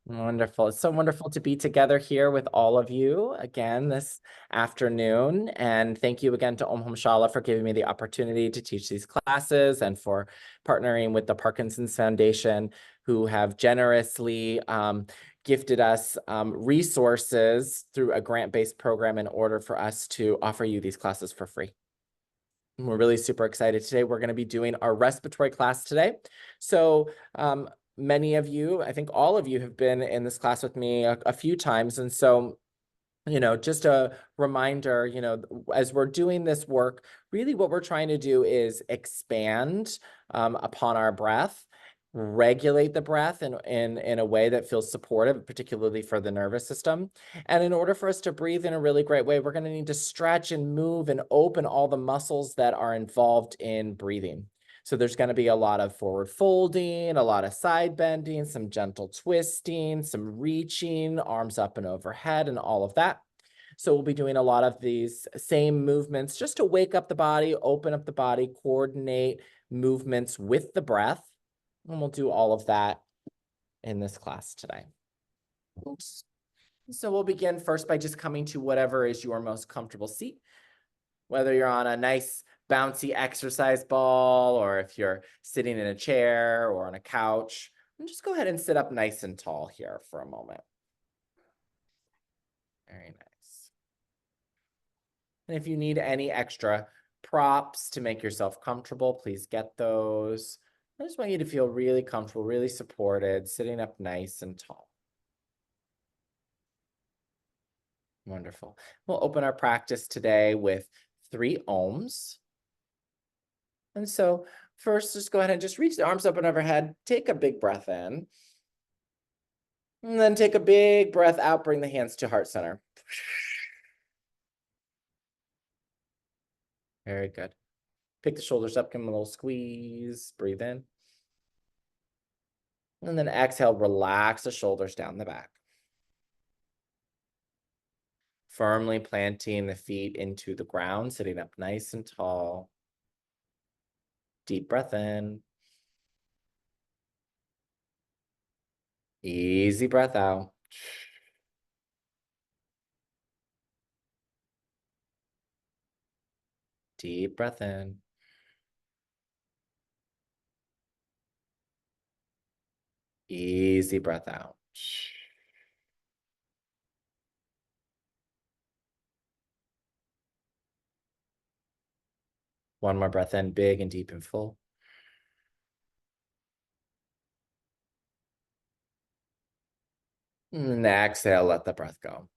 Wonderful. It's so wonderful to be together here with all of you again this afternoon. And thank you again to Om Hum Shala for giving me the opportunity to teach these classes and for partnering with the Parkinson's Foundation, who have generously gifted us resources through a grant-based program in order for us to offer you these classes for free. We're really super excited today. We're going to be doing our respiratory class today. So many of you, I think all of you have been in this class with me a few times. And so, just a reminder, as we're doing this work, really what we're trying to do is expand upon our breath, regulate the breath in a way that feels supportive, particularly for the nervous system. And in order for us to breathe in a really great way, we're going to need to stretch and move and open all the muscles that are involved in breathing. So there's going to be a lot of forward folding, a lot of side bending, some gentle twisting, some reaching, arms up and overhead, and all of that. So we'll be doing a lot of these same movements just to wake up the body, open up the body, coordinate movements with the breath. And we'll do all of that in this class today. Oops. So we'll begin first by just coming to whatever is your most comfortable seat, whether you're on a nice bouncy exercise ball, or if you're sitting in a chair or on a couch. And just go ahead and sit up nice and tall here for a moment. Very nice. And if you need any extra props to make yourself comfortable, please get those. I just want you to feel really comfortable, really supported, sitting up nice and tall. Wonderful. We'll open our practice today with 3 ohms. And so first, just go ahead and just reach the arms up and overhead. Take a big breath in. And then take a big breath out. Bring the hands to heart center. Very good. Pick the shoulders up, give them a little squeeze. Breathe in. And then exhale, relax the shoulders down the back. Firmly planting the feet into the ground, sitting up nice and tall. Deep breath in. Easy breath out. Deep breath in. Easy breath out. One more breath in, big and deep and full. And exhale, let the breath go.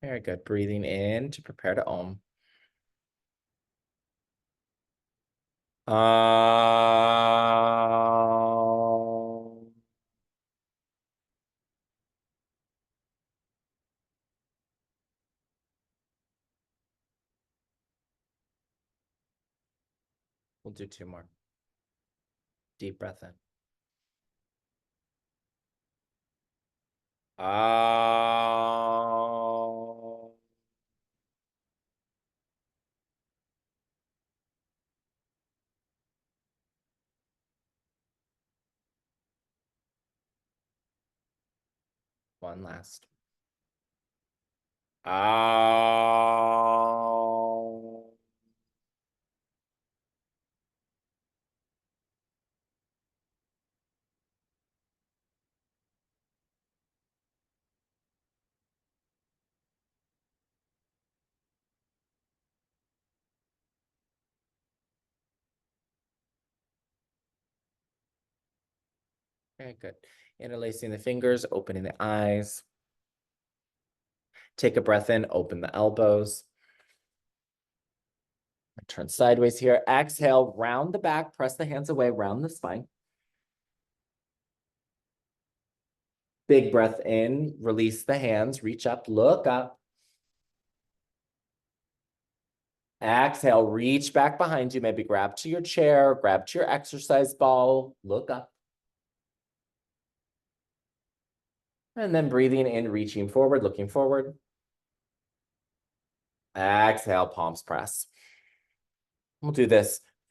Very good. Breathing in to prepare to Om. We'll do 2 more. Deep breath in. One last. Very good. Interlacing the fingers, opening the eyes. Take a breath in, open the elbows. Turn sideways here. Exhale, round the back, press the hands away, round the spine. Big breath in, release the hands, reach up, look up. Exhale, reach back behind you, maybe grab to your chair, grab to your exercise ball, look up. And then breathing in, reaching forward, looking forward. Exhale, palms press. We'll do this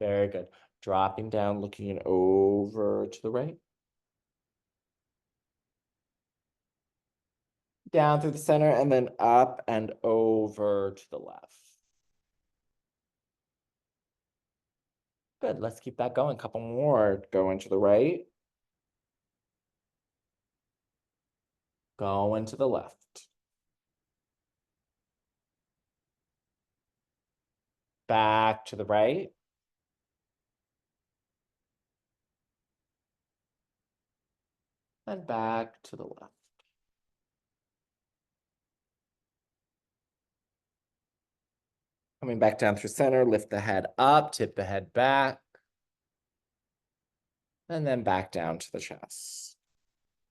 Very good. Dropping down, looking over to the right. Down through the center and then up and over to the left. Good. Let's keep that going. A couple more. Going to the right. Going to the left. Back to the right. And back to the left. Coming back down through center, lift the head up, tip the head back. And then back down to the chest.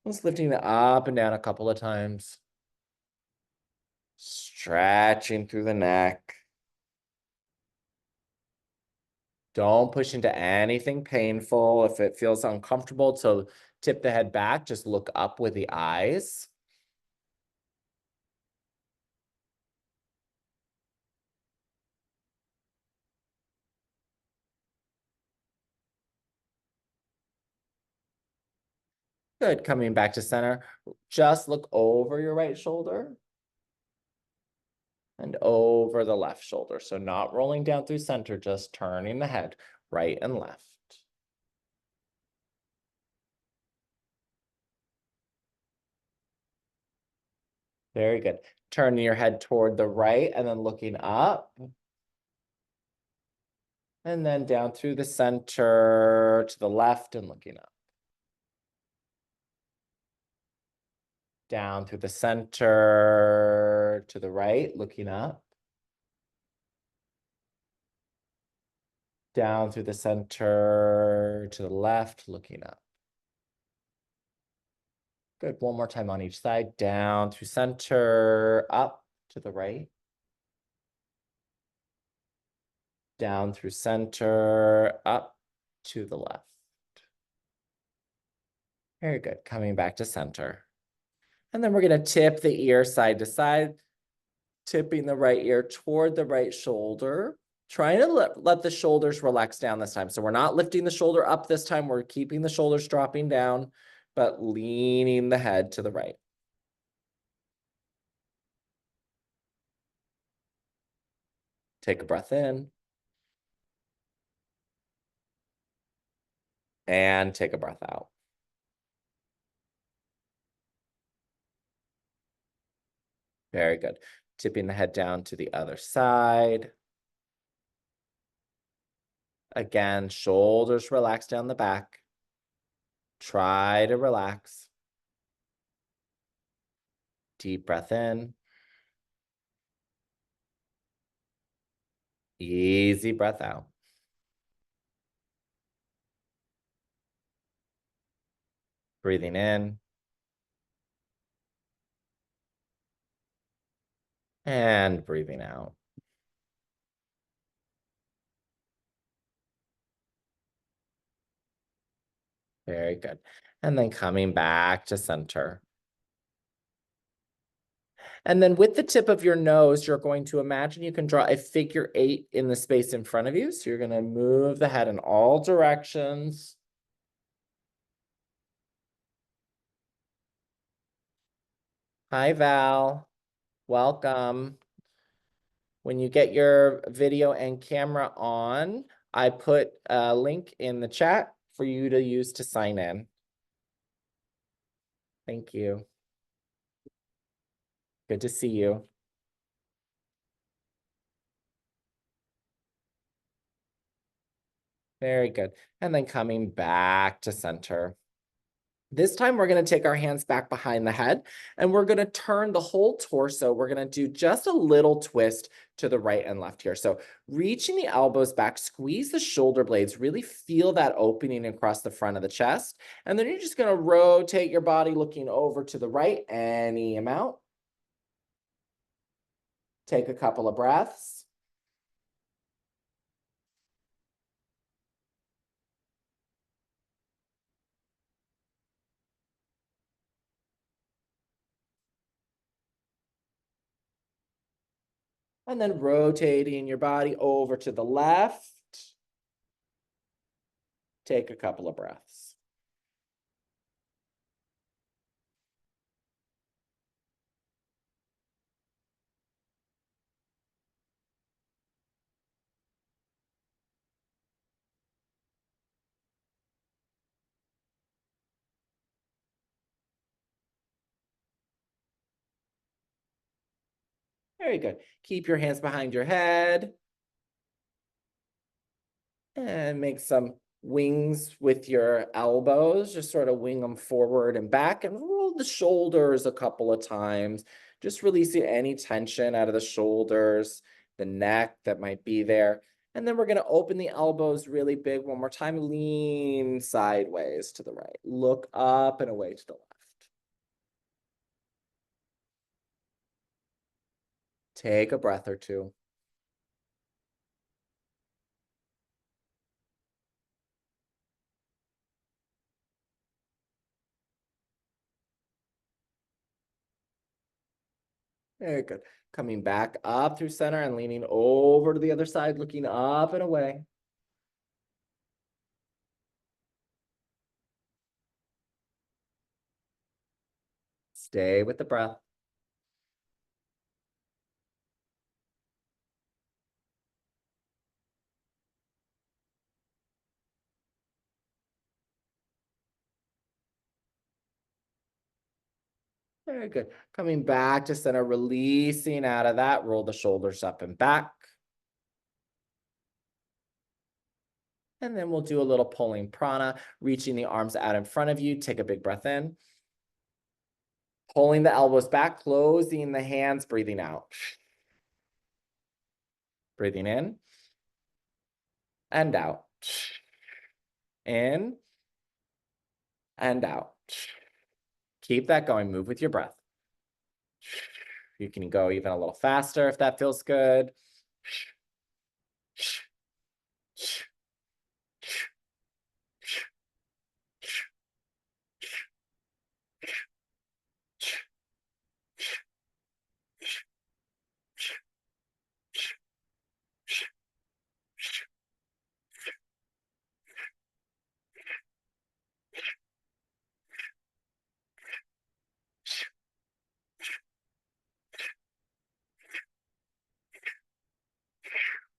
Just lifting it up and down a couple of times. Stretching through the neck. Don't push into anything painful. If it feels uncomfortable to tip the head back, just look up with the eyes. Good. Coming back to center. Just look over your right shoulder and over the left shoulder. So not rolling down through center, just turning the head right and left. Very good. Turning your head toward the right and then looking up. And then down through the center to the left and looking up. Down through the center to the right, looking up. Down through the center to the left, looking up. Good. One more time on each side. Down through center, up to the right. Down through center, up to the left. Very good. Coming back to center. And then we're going to tip the ear side to side, tipping the right ear toward the right shoulder, trying to let the shoulders relax down this time. So we're not lifting the shoulder up this time. We're keeping the shoulders dropping down, but leaning the head to the right. Take a breath in. And take a breath out. Very good. Tipping the head down to the other side. Again, shoulders relax down the back. Try to relax. Deep breath in. Easy breath out. Breathing in. And breathing out. Very good. And then coming back to center. And then with the tip of your nose, you're going to imagine you can draw a figure 8 in the space in front of you. So you're going to move the head in all directions. Hi, Val. Welcome. When you get your video and camera on, I put a link in the chat for you to use to sign in. Thank you. Good to see you. Very good. And then coming back to center. This time we're going to take our hands back behind the head and we're going to turn the whole torso. We're going to do just a little twist to the right and left here. So reaching the elbows back, squeeze the shoulder blades, really feel that opening across the front of the chest. And then you're just going to rotate your body looking over to the right, any amount. Take a couple of breaths. And then rotating your body over to the left. Take a couple of breaths. Very good. Keep your hands behind your head. And make some wings with your elbows. Just sort of wing them forward and back and roll the shoulders a couple of times. Just releasing any tension out of the shoulders, the neck that might be there. And then we're going to open the elbows really big one more time. Lean sideways to the right. Look up and away to the left. Take a breath or two. Very good. Coming back up through center and leaning over to the other side, looking up and away. Stay with the breath. Very good. Coming back to center, releasing out of that, roll the shoulders up and back. And then we'll do a little pulling prana, reaching the arms out in front of you. Take a big breath in. Pulling the elbows back, closing the hands, breathing out. Breathing in and out. In and out. Keep that going. Move with your breath. You can go even a little faster if that feels good.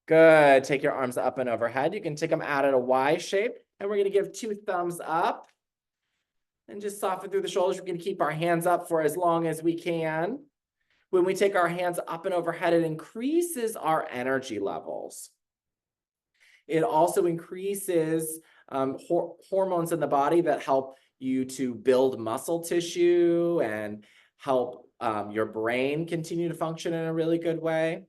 Good. Take your arms up and overhead. You can take them out at a Y shape. And we're going to give 2 thumbs up. And just soften through the shoulders. We're going to keep our hands up for as long as we can. When we take our hands up and overhead, it increases our energy levels. It also increases hormones in the body that help you to build muscle tissue and help your brain continue to function in a really good way.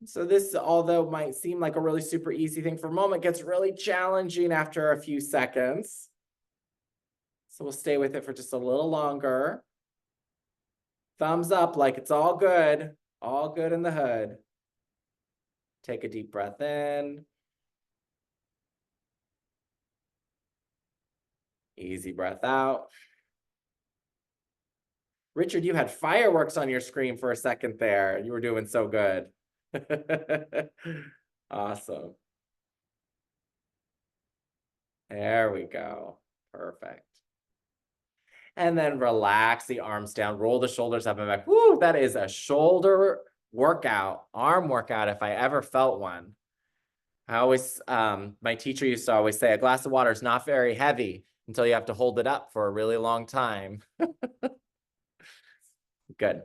So this, although might seem like a really super easy thing for a moment, gets really challenging after a few seconds. So we'll stay with it for just a little longer. Thumbs up like it's all good in the hood. Take a deep breath in. Easy breath out. Richard, you had fireworks on your screen for a second there. You were doing so good. Awesome. There we go. Perfect. And then relax the arms down, roll the shoulders up and back. Woo, that is a shoulder workout, arm workout if I ever felt one. I always, my teacher used to always say, a glass of water is not very heavy until you have to hold it up for a really long time. Good.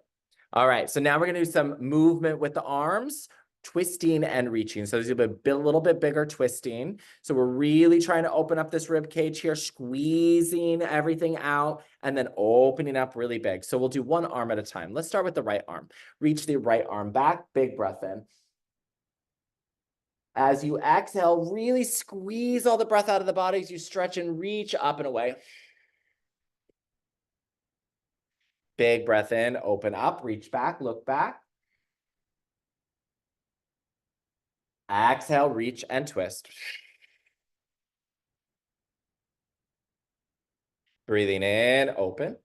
All right, so now we're gonna do some movement with the arms, twisting and reaching. So there's a little bit bigger twisting. So we're really trying to open up this rib cage here, squeezing everything out and then opening up really big. So we'll do one arm at a time. Let's start with the right arm. Reach the right arm back, big breath in. As you exhale, really squeeze all the breath out of the body as you stretch and reach up and away. Big breath in, open up, reach back, look back. Exhale, reach and twist. Breathing in, open.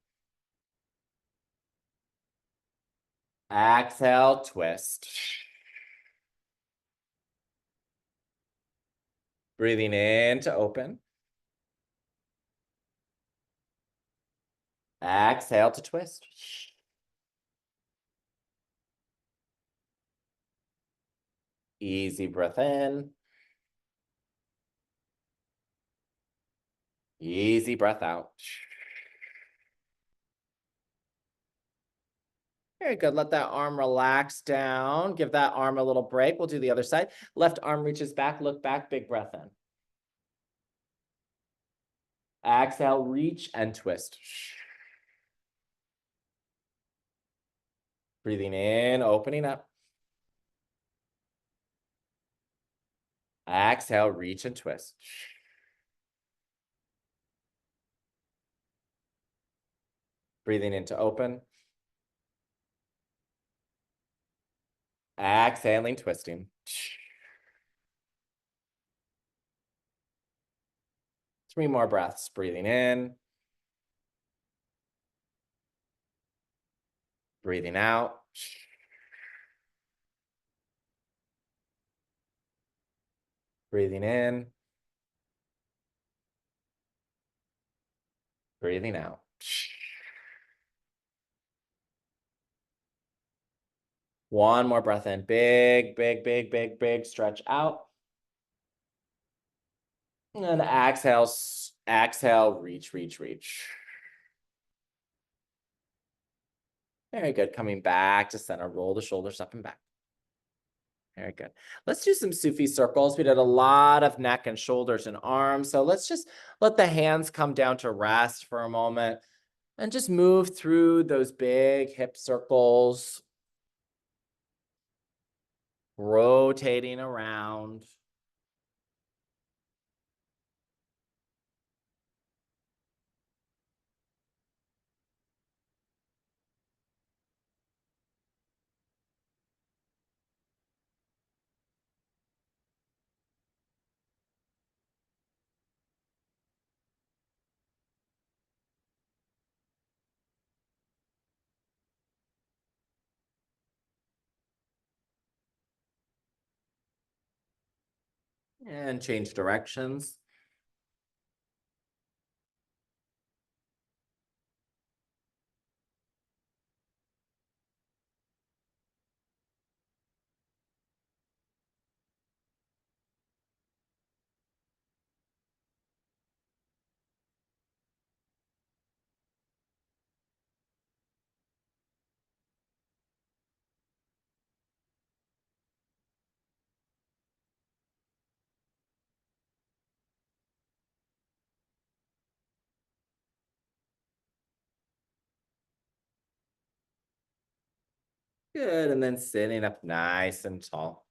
Exhale, twist. Breathing in to open. Exhale to twist. Easy breath in. Easy breath out. Very good. Let that arm relax down. Give that arm a little break. We'll do the other side. Left arm reaches back, look back, big breath in. Exhale, reach and twist. Breathing in, opening up. Exhale, reach and twist. Breathing in to open. Exhaling, twisting. 3 more breaths. Breathing in. Breathing out. Breathing in. Breathing out. One more breath in. Big, big, big, big, big stretch out. And exhale, exhale, reach, reach, reach. Very good. Coming back to center. Roll the shoulders up and back. Very good. Let's do some Sufi circles. We did a lot of neck and shoulders and arms. So let's just let the hands come down to rest for a moment and just move through those big hip circles, rotating around. And change directions. Good. And then sitting up nice and tall.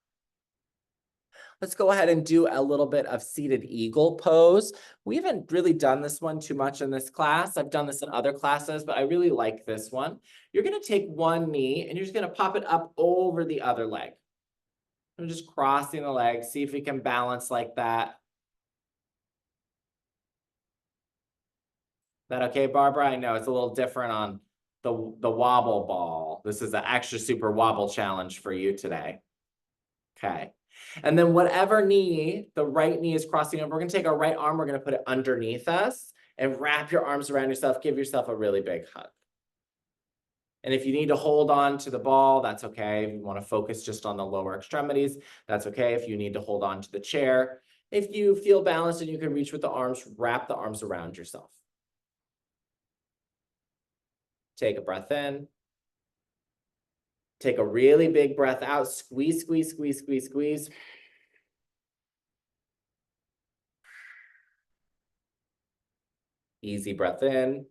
Let's go ahead and do a little bit of seated eagle pose. We haven't really done this one too much in this class. I've done this in other classes, but I really like this one. You're going to take one knee and you're just going to pop it up over the other leg. I'm just crossing the legs. See if we can balance like that. Is that okay, Barbara? I know it's a little different on the wobble ball. This is an extra super wobble challenge for you today. Okay. And then whatever knee, the right knee is crossing over, we're going to take our right arm, we're going to put it underneath us and wrap your arms around yourself. Give yourself a really big hug. And if you need to hold on to the ball, that's okay. If you want to focus just on the lower extremities, that's okay. If you need to hold on to the chair, if you feel balanced and you can reach with the arms, wrap the arms around yourself. Take a breath in. Take a really big breath out. Squeeze, squeeze, squeeze, squeeze, squeeze. Easy breath in.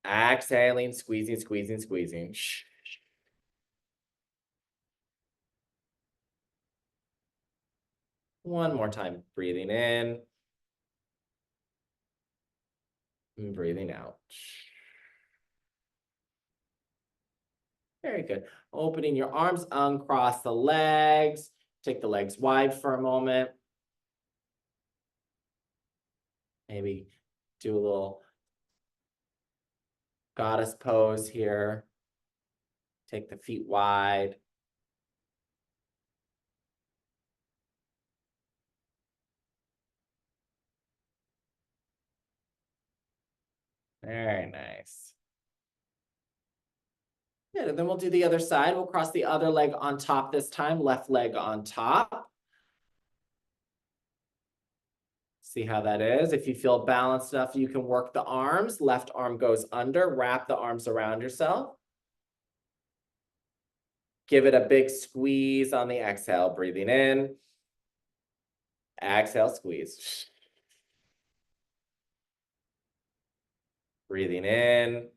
Exhaling, squeezing, squeezing, squeezing. One more time, breathing in and breathing out. Very good. Opening your arms, uncross the legs. Take the legs wide for a moment. Maybe do a little goddess pose here. Take the feet wide. Very nice. Good, and then we'll do the other side. We'll cross the other leg on top this time, left leg on top. See how that is? If you feel balanced enough, you can work the arms. Left arm goes under, wrap the arms around yourself. Give it a big squeeze on the exhale, breathing in. Exhale, squeeze. Breathing in.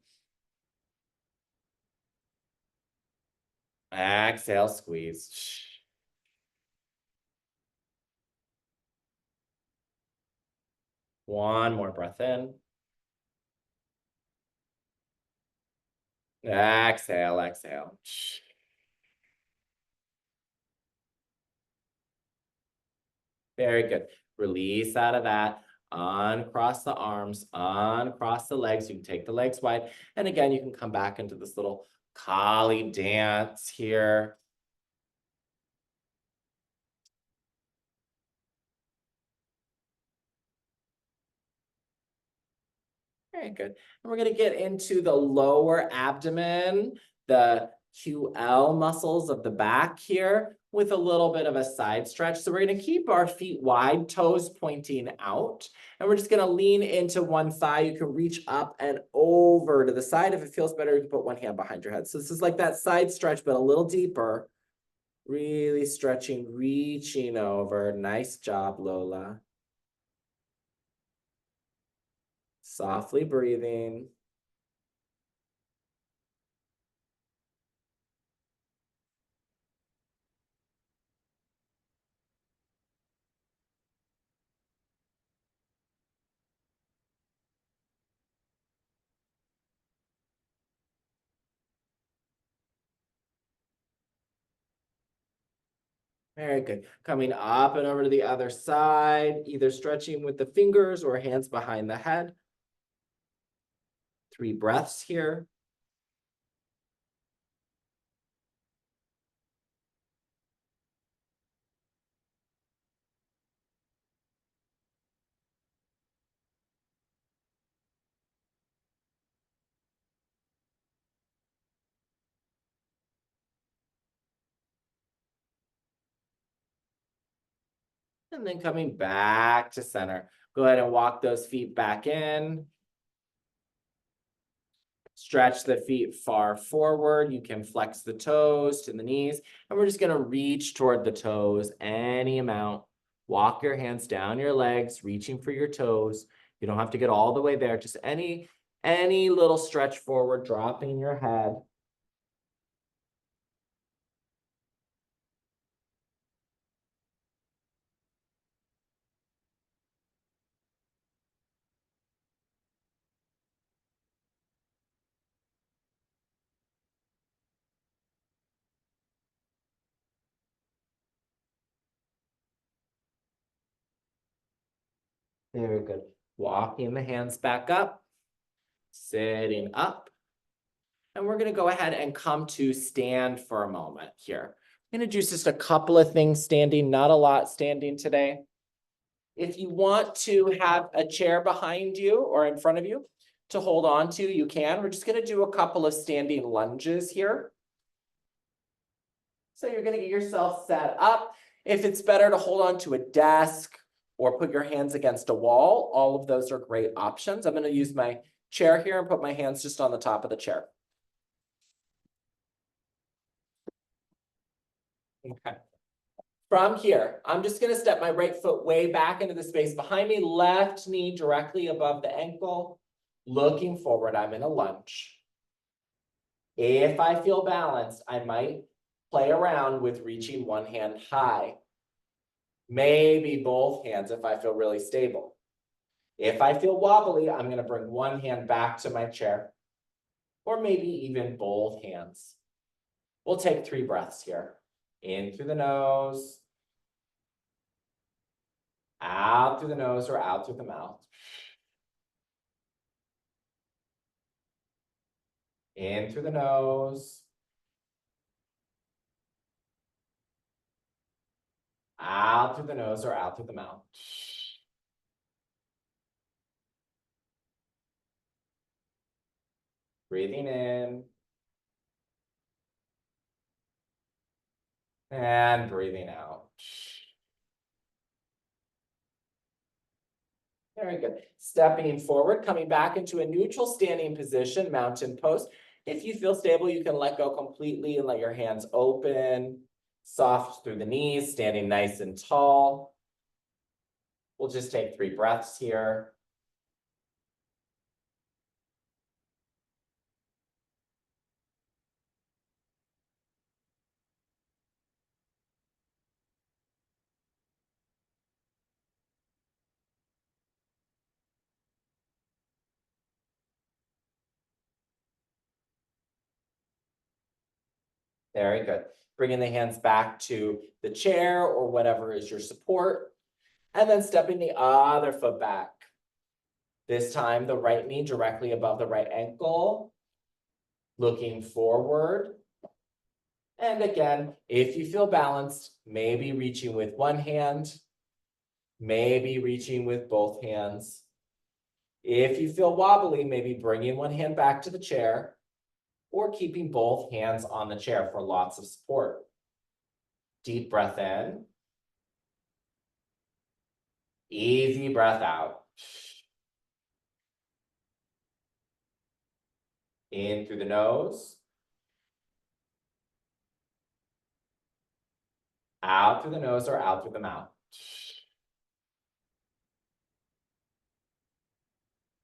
Exhale, squeeze. One more breath in. Exhale, exhale. Very good. Release out of that. Uncross the arms, uncross the legs. You can take the legs wide. And again, you can come back into this little Kali dance here. Very good. And we're going to get into the lower abdomen, the QL muscles of the back here with a little bit of a side stretch. So we're going to keep our feet wide, toes pointing out. And we're just going to lean into one thigh. You can reach up and over to the side. If it feels better, you can put one hand behind your head. So this is like that side stretch, but a little deeper. Really stretching, reaching over. Nice job, Lola. Softly breathing. Very good. Coming up and over to the other side, either stretching with the fingers or hands behind the head. 3 breaths here. And then coming back to center. Go ahead and walk those feet back in. Stretch the feet far forward. You can flex the toes to the knees. And we're just going to reach toward the toes any amount. Walk your hands down your legs, reaching for your toes. You don't have to get all the way there. Just any little stretch forward, dropping your head. Very good. Walking the hands back up, sitting up. And we're going to go ahead and come to stand for a moment here. I'm going to do just a couple of things standing, not a lot standing today. If you want to have a chair behind you or in front of you to hold on to, you can. We're just going to do a couple of standing lunges here. So you're going to get yourself set up. If it's better to hold on to a desk or put your hands against a wall, all of those are great options. I'm going to use my chair here and put my hands just on the top of the chair. Okay. From here, I'm just going to step my right foot way back into the space behind me, left knee directly above the ankle, looking forward. I'm in a lunge. If I feel balanced, I might play around with reaching one hand high. Maybe both hands if I feel really stable. If I feel wobbly, I'm going to bring one hand back to my chair, or maybe even both hands. We'll take 3 breaths here. In through the nose, out through the nose or out through the mouth. In through the nose, out through the nose or out through the mouth. Breathing in. And breathing out. Very good. Stepping forward, coming back into a neutral standing position, mountain pose. If you feel stable, you can let go completely and let your hands open, soft through the knees, standing nice and tall. We'll just take 3 breaths here. Very good. Bringing the hands back to the chair or whatever is your support. And then stepping the other foot back. This time, the right knee directly above the right ankle. Looking forward. And again, if you feel balanced, maybe reaching with one hand, maybe reaching with both hands. If you feel wobbly, maybe bringing one hand back to the chair or keeping both hands on the chair for lots of support. Deep breath in. Easy breath out. In through the nose. Out through the nose or out through the mouth.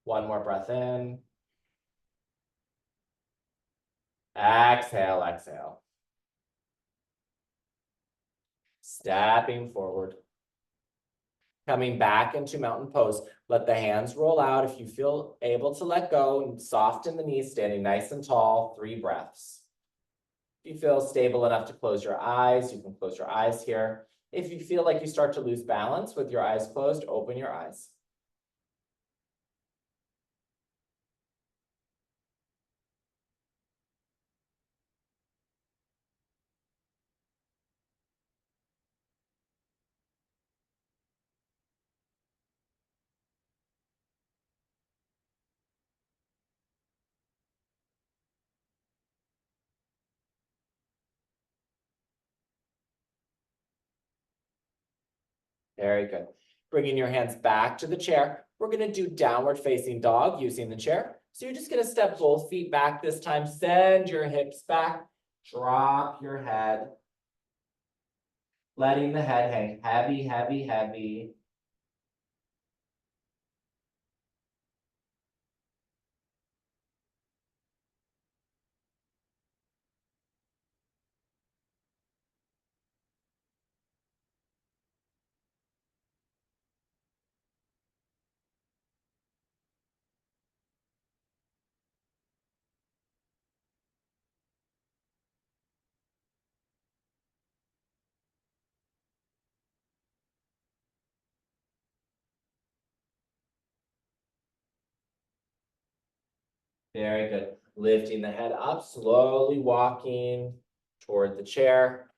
One more breath in. Exhale, exhale. Stepping forward. Coming back into mountain pose. Let the hands roll out. If you feel able to let go and soften the knees, standing nice and tall, 3 breaths. If you feel stable enough to close your eyes, you can close your eyes here. If you feel like you start to lose balance with your eyes closed, open your eyes. Very good. Bringing your hands back to the chair. We're going to do downward facing dog using the chair. So you're just going to step both feet back this time. Send your hips back. Drop your head. Letting the head hang heavy, heavy, heavy. Very good. Lifting the head up, slowly walking toward the chair.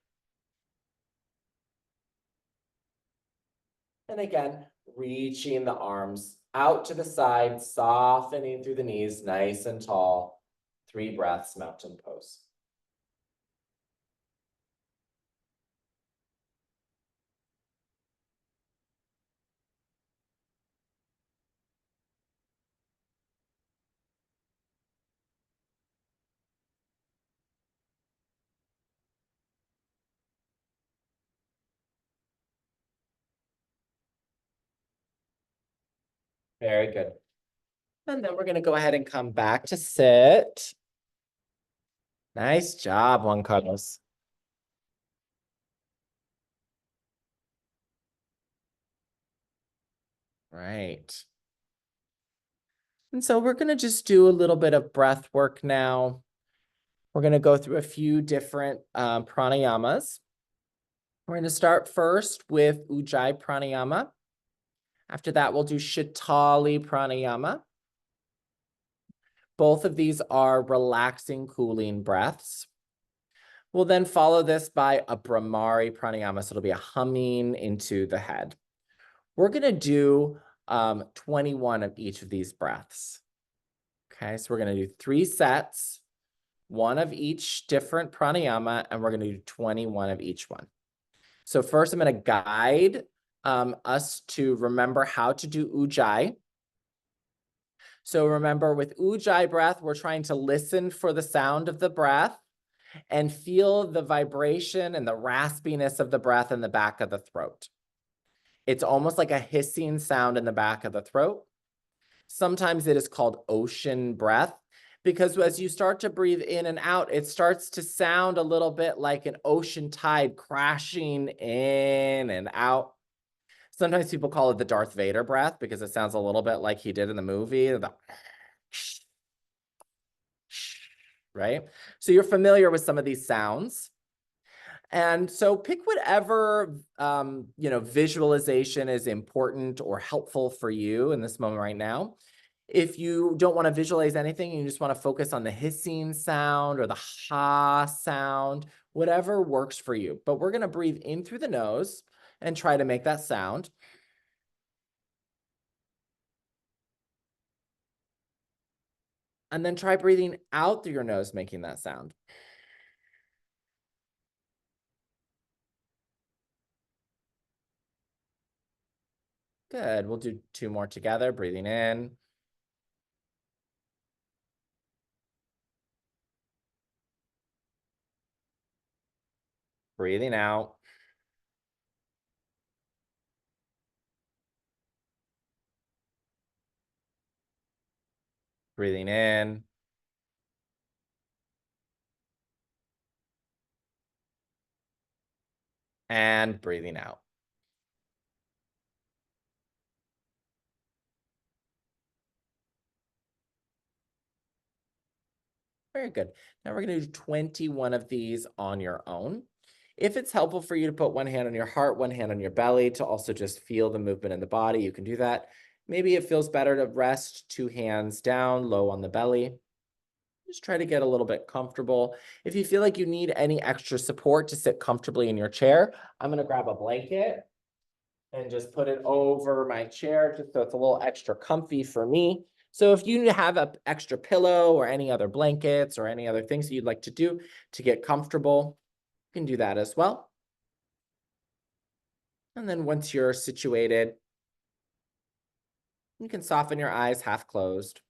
And again, reaching the arms out to the side, softening through the knees, nice and tall. 3 breaths, mountain pose. Very good. And then we're going to go ahead and come back to sit. Nice job, Juan Carlos. Right. And so we're going to just do a little bit of breath work now. We're going to go through a few different pranayamas. We're going to start first with Ujjayi pranayama. After that, we'll do Shitali pranayama. Both of these are relaxing, cooling breaths. We'll then follow this by a Bhramari pranayama. So it'll be a humming into the head. We're going to do 21 of each of these breaths. Okay, so we're going to do 3 sets, one of each different pranayama, and we're going to do 21 of each one. So first, I'm going to guide us to remember how to do ujjayi. So remember, with ujjayi breath, we're trying to listen for the sound of the breath and feel the vibration and the raspiness of the breath in the back of the throat. It's almost like a hissing sound in the back of the throat. Sometimes it is called ocean breath because as you start to breathe in and out, it starts to sound a little bit like an ocean tide crashing in and out. Sometimes people call it the Darth Vader breath because it sounds a little bit like he did in the movie. Right? So you're familiar with some of these sounds. And so pick whatever, visualization is important or helpful for you in this moment right now. If you don't want to visualize anything, you just want to focus on the hissing sound or the ha sound, whatever works for you. But we're going to breathe in through the nose and try to make that sound. And then try breathing out through your nose, making that sound. Good. We'll do 2 more together. Breathing in. Breathing out. Breathing in. And breathing out. Very good. Now we're going to do 21 of these on your own. If it's helpful for you to put one hand on your heart, one hand on your belly to also just feel the movement in the body, you can do that. Maybe it feels better to rest 2 hands down, low on the belly. Just try to get a little bit comfortable. If you feel like you need any extra support to sit comfortably in your chair, I'm going to grab a blanket and just put it over my chair just so it's a little extra comfy for me. So if you have an extra pillow or any other blankets or any other things that you'd like to do to get comfortable, you can do that as well. And then once you're situated, you can soften your eyes half closed.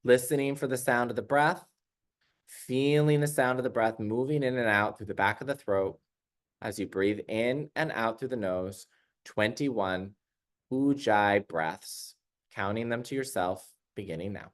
Listening for the sound of the breath, feeling the sound of the breath moving in and out through the back of the throat as you breathe in and out through the nose, 21 ujjayi breaths, counting them to yourself, beginning now.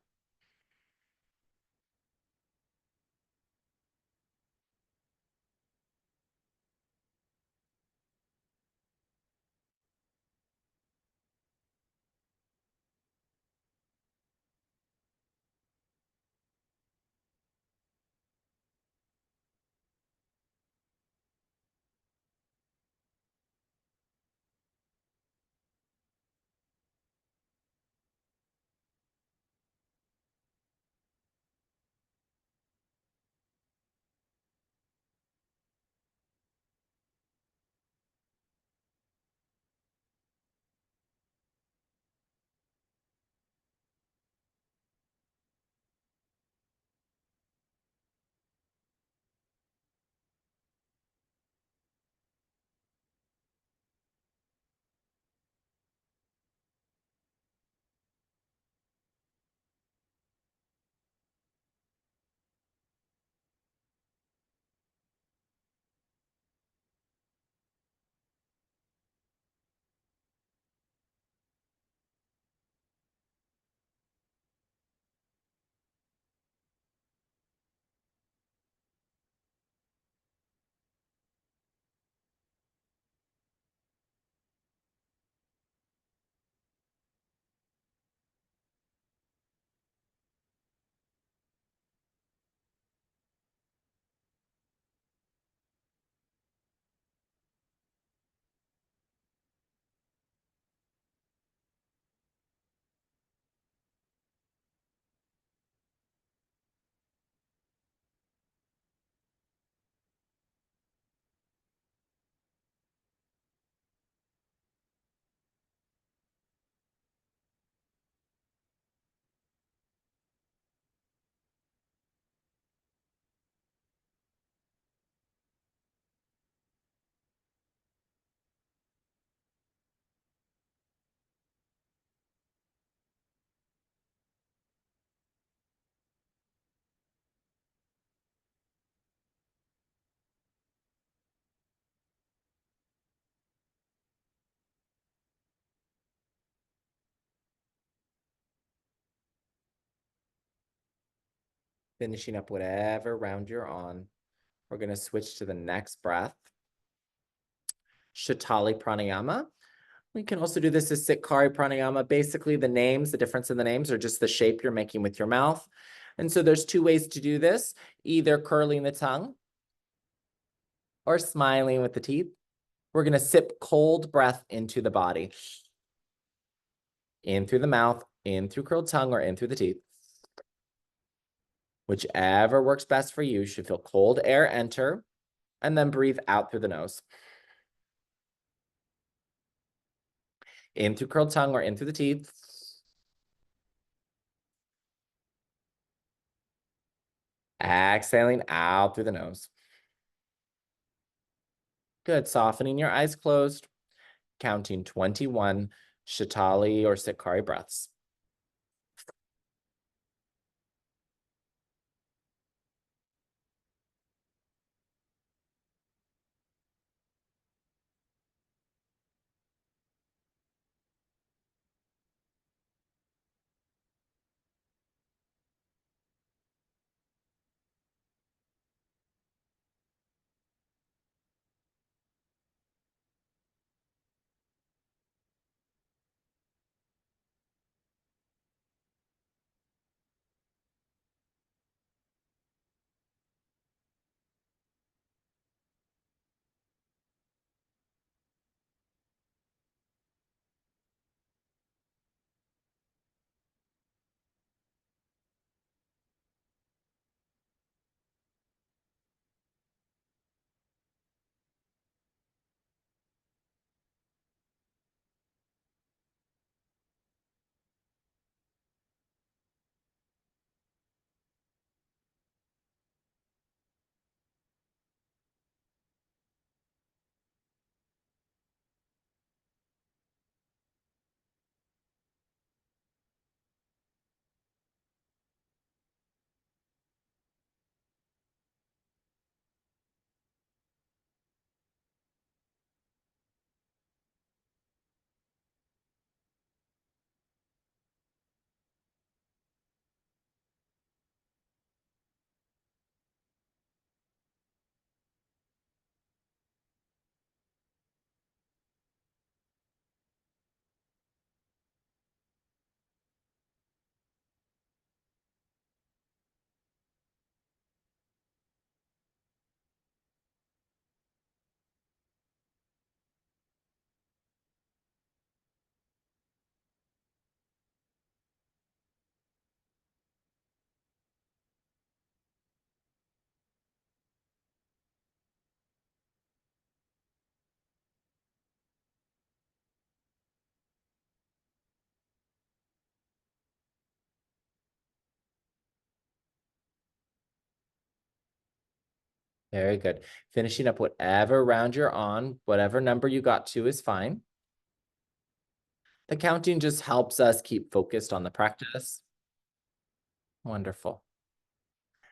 Finishing up whatever round you're on. We're going to switch to the next breath. Shatali pranayama. We can also do this as Sitkari pranayama. Basically, the difference in the names are just the shape you're making with your mouth. And so there's two ways to do this, either curling the tongue or smiling with the teeth. We're going to sip cold breath into the body. In through the mouth, in through curled tongue, or in through the teeth. Whichever works best for you. You should feel cold air enter, and then breathe out through the nose. In through curled tongue or in through the teeth. Exhaling out through the nose. Good. Softening your eyes closed. Counting 21 Shatali or Sitkari breaths. Very good. Finishing up whatever round you're on, whatever number you got to is fine. The counting just helps us keep focused on the practice. Wonderful.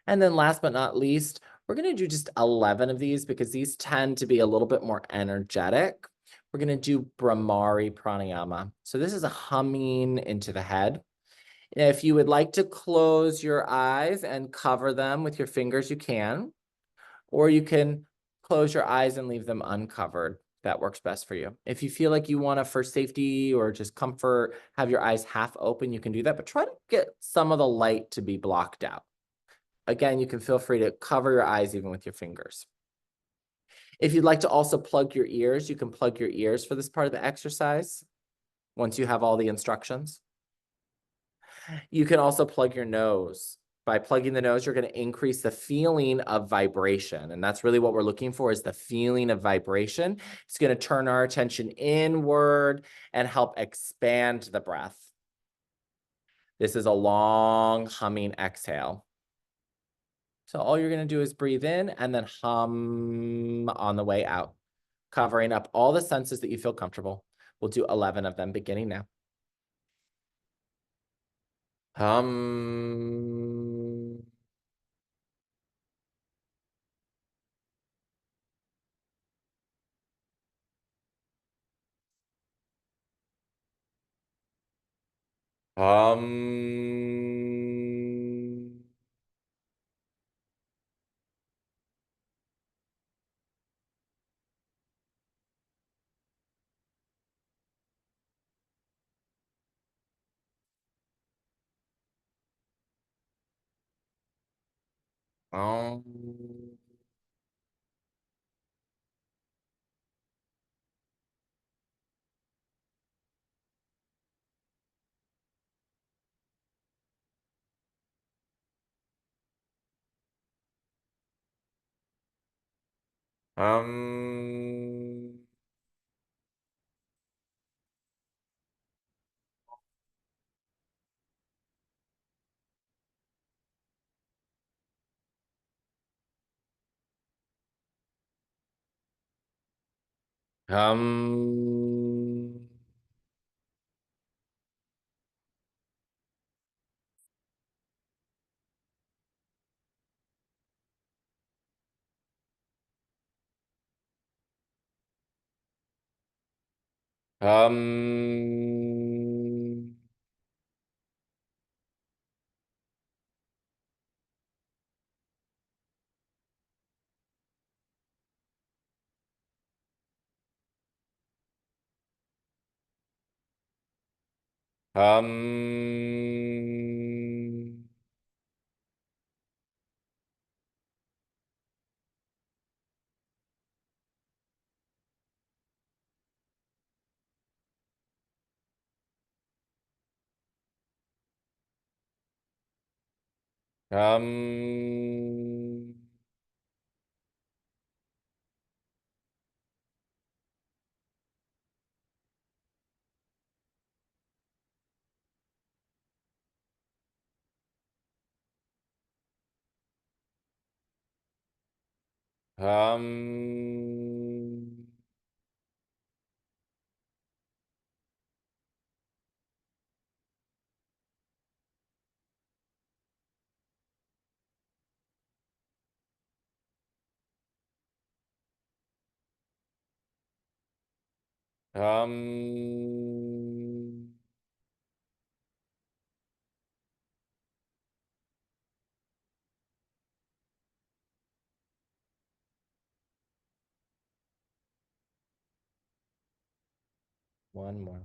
And then last but not least, we're going to do just 11 of these because these tend to be a little bit more energetic. We're going to do Brahmari pranayama. So this is a humming into the head. If you would like to close your eyes and cover them with your fingers, you can. Or you can close your eyes and leave them uncovered. That works best for you. If you feel like you want to, for safety or just comfort, have your eyes half open, you can do that. But try to get some of the light to be blocked out. Again, you can feel free to cover your eyes even with your fingers. If you'd like to also plug your ears, you can plug your ears for this part of the exercise once you have all the instructions. You can also plug your nose. By plugging the nose, you're going to increase the feeling of vibration. And that's really what we're looking for, is the feeling of vibration. It's going to turn our attention inward and help expand the breath. This is a long humming exhale. So all you're going to do is breathe in and then hum on the way out, covering up all the senses that you feel comfortable. We'll do 11 of them beginning now. Hum. Hum. Um, um, um, um, um, um, um, um, one more.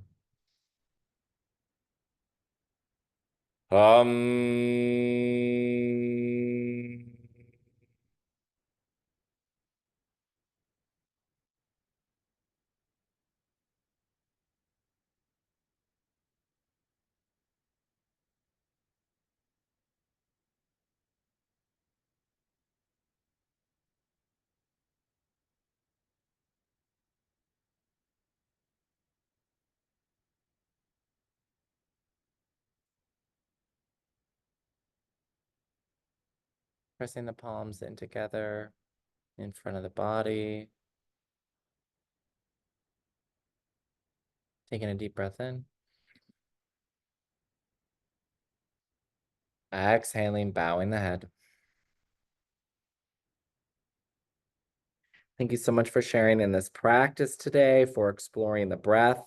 Pressing the palms in together in front of the body. Taking a deep breath in. Exhaling, bowing the head. Thank you so much for sharing in this practice today, for exploring the breath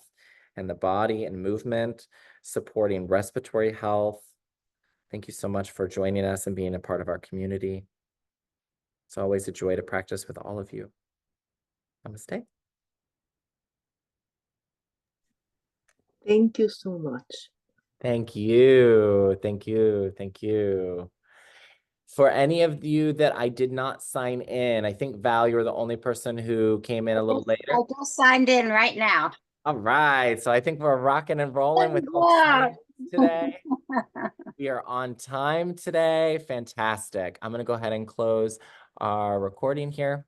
and the body and movement, supporting respiratory health. Thank you so much for joining us and being a part of our community. It's always a joy to practice with all of you. Namaste. Thank you so much. Thank you. Thank you. Thank you. For any of you that I did not sign in, I think Val, you're the only person who came in a little later. I just signed in right now. All right. So I think we're rocking and rolling with both Yeah. sign-ins today. We are on time today. Fantastic. I'm going to go ahead and close our recording here.